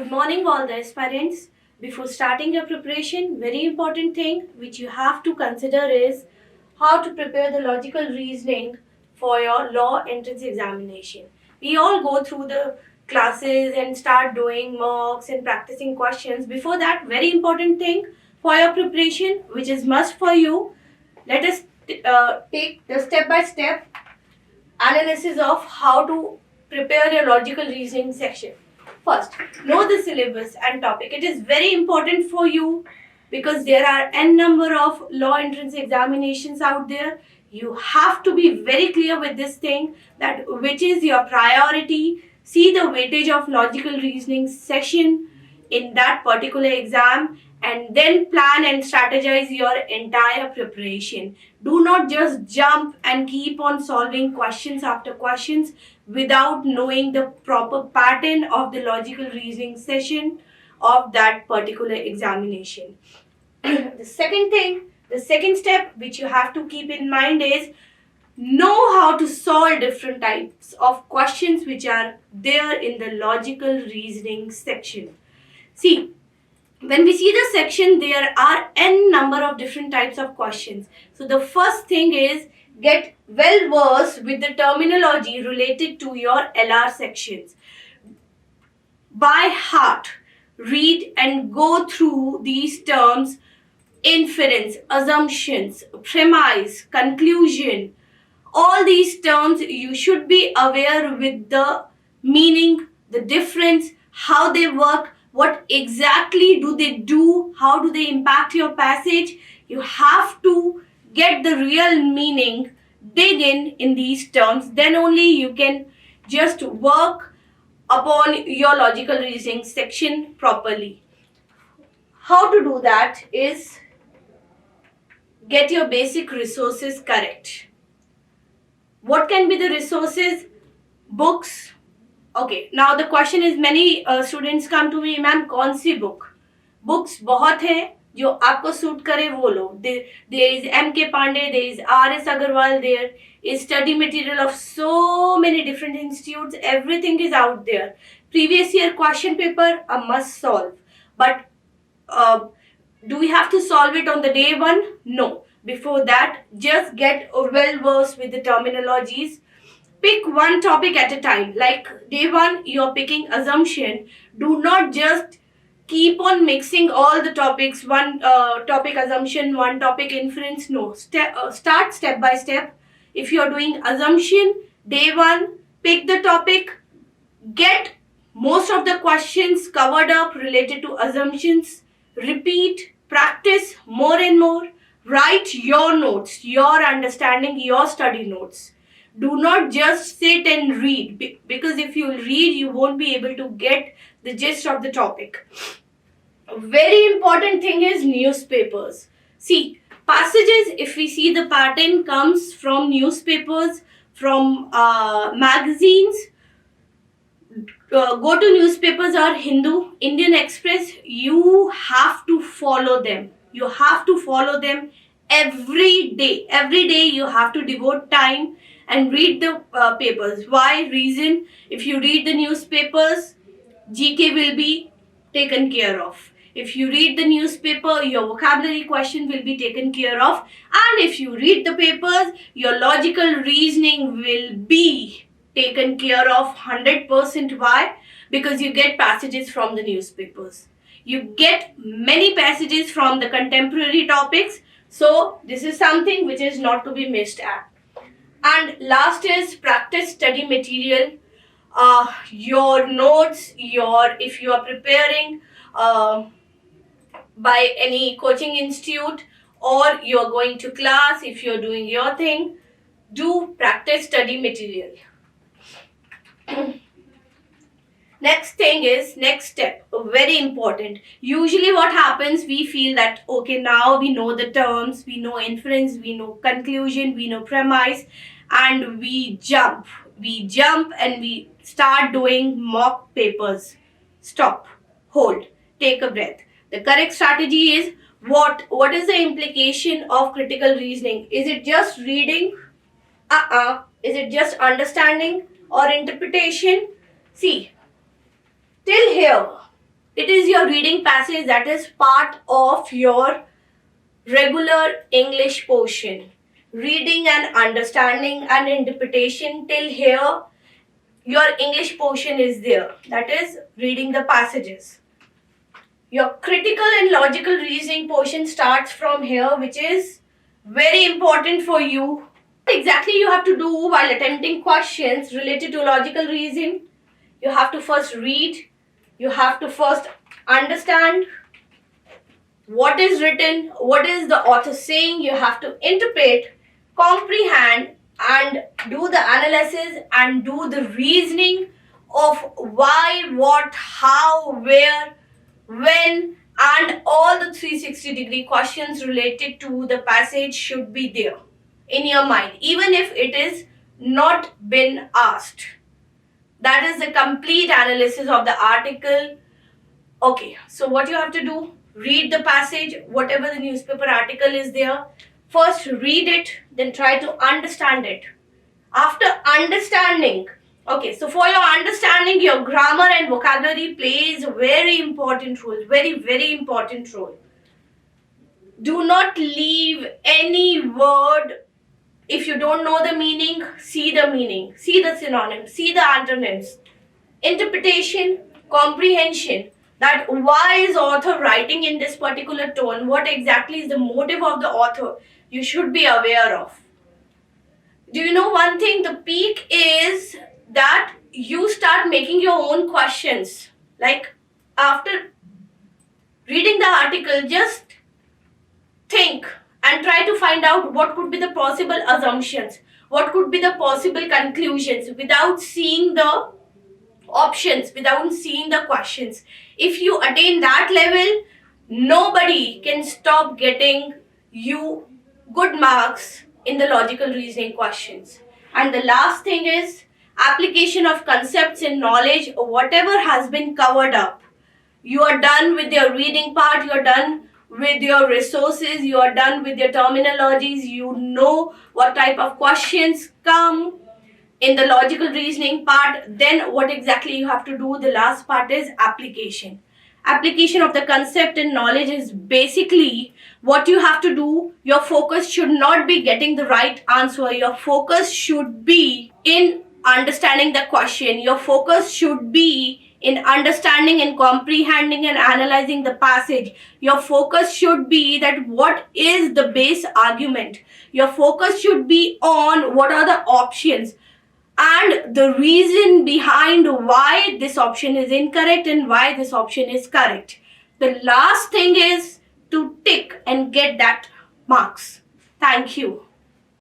Good morning all the aspirants. Before starting your preparation, very important thing which you have to consider is how to prepare the logical reasoning for your law entrance examination. We all go through the classes and start doing mocks and practicing questions. Before that, very important thing for your preparation which is must for you. Let us take the step-by-step analysis of how to prepare your logical reasoning section. First, know the syllabus and topic. It is very important for you because there are n number of law entrance examinations out there. You have to be very clear with this thing that which is your priority. See the weightage of logical reasoning section in that particular exam and then plan and strategize your entire preparation. Do not just jump and keep on solving questions after questions without knowing the proper pattern of the logical reasoning session of that particular examination. The second step which you have to keep in mind is know how to solve different types of questions which are there in the logical reasoning section. See, when we see the section, there are n number of different types of questions. So the first thing is get well versed with the terminology related to your LR sections. By heart, read and go through these terms: inference, assumptions, premise, conclusion. All these terms you should be aware with the meaning, the difference, how they work, what exactly do they do, how do they impact your passage. You have to get the real meaning, dig in these terms, then only you can just work upon your logical reasoning section properly. How to do that is get your basic resources correct. What can be the resources? Books. Okay, now the question is many students come to me, ma'am, कौन सी book? Books बहुत हैं जो आपको suit करे वो लो. There is M.K. Pandey, there is R.S. Agarwal, there is study material of so many different institutes. Everything is out there. Previous year question paper, a must solve. But do we have to solve it on the day one? No. Before that, just get well versed with the terminologies. Pick one topic at a time. Like day one, you're picking assumption. Do not just keep on mixing all the topics. One topic assumption, one topic inference. No. Start step by step. If you're doing assumption, day one, pick the topic. Get most of the questions covered up related to assumptions. Repeat, practice more and more. Write your notes, your understanding, your study notes. Do not just sit and read, because if you read, you won't be able to get the gist of the topic. A very important thing is newspapers. See, passages, if we see the pattern, comes from newspapers, from magazines. Go to newspapers or Hindu, Indian Express. You have to follow them. You have to follow them every day. Every day you have to devote time and read the papers. Why? Reason, if you read the newspapers, GK will be taken care of. If you read the newspaper, your vocabulary question will be taken care of. And if you read the papers, your logical reasoning will be taken care of 100%. Why? Because you get passages from the newspapers. You get many passages from the contemporary topics. So this is something which is not to be missed at. And last is practice study material. Your notes, if you are preparing by any coaching institute or you are going to class, if you are doing your thing, do practice study material. Next step, very important. Usually what happens, we feel that, okay, now we know the terms, we know inference, we know conclusion, we know premise, and we jump and we start doing mock papers. Stop, hold, take a breath. The correct strategy is, what is the implication of critical reasoning? Is it just reading? Is it just understanding or interpretation? See, till here, It is your reading passage that is part of your regular English portion. Reading and understanding and interpretation till here, your English portion is there. That is reading the passages. Your critical and logical reasoning portion starts from here, which is very important for you. Exactly you have to do while attempting questions related to logical reasoning. You have to first read. You have to first understand what is written, what is the author saying. You have to interpret, comprehend, and do the analysis and do the reasoning of why, what, how, where, when, and all the 360-degree questions related to the passage should be there in your mind, even if it is not been asked. That is the complete analysis of the article. Okay, so what you have to do, read the passage, whatever the newspaper article is there. First read it, then try to understand it. After understanding, okay, so for your understanding, your grammar and vocabulary plays a very important role, very important role. Do not leave any word. If you don't know the meaning, see the meaning, see the synonyms, see the antonyms. Interpretation, comprehension, that why is author writing in this particular tone, what exactly is the motive of the author, you should be aware of. Do you know one thing? The peak is that you start making your own questions. Like after reading the article, just think and try to find out what could be the possible assumptions, what could be the possible conclusions without seeing the options, without seeing the questions. If you attain that level, nobody can stop getting you good marks in the logical reasoning questions. And the last thing is application of concepts in knowledge, whatever has been covered up. You are done with your reading part, you are done with your resources, you are done with your terminologies, you know what type of questions come in the logical reasoning part. Then what exactly you have to do, the last part is application. Application of the concept and knowledge is basically what you have to do. Your focus should not be getting the right answer. Your focus should be in understanding the question. Your focus should be in understanding and comprehending and analyzing the passage. Your focus should be that what is the base argument. Your focus should be on what are the options and the reason behind why this option is incorrect and why this option is correct. The last thing is to tick and get that marks. Thank you.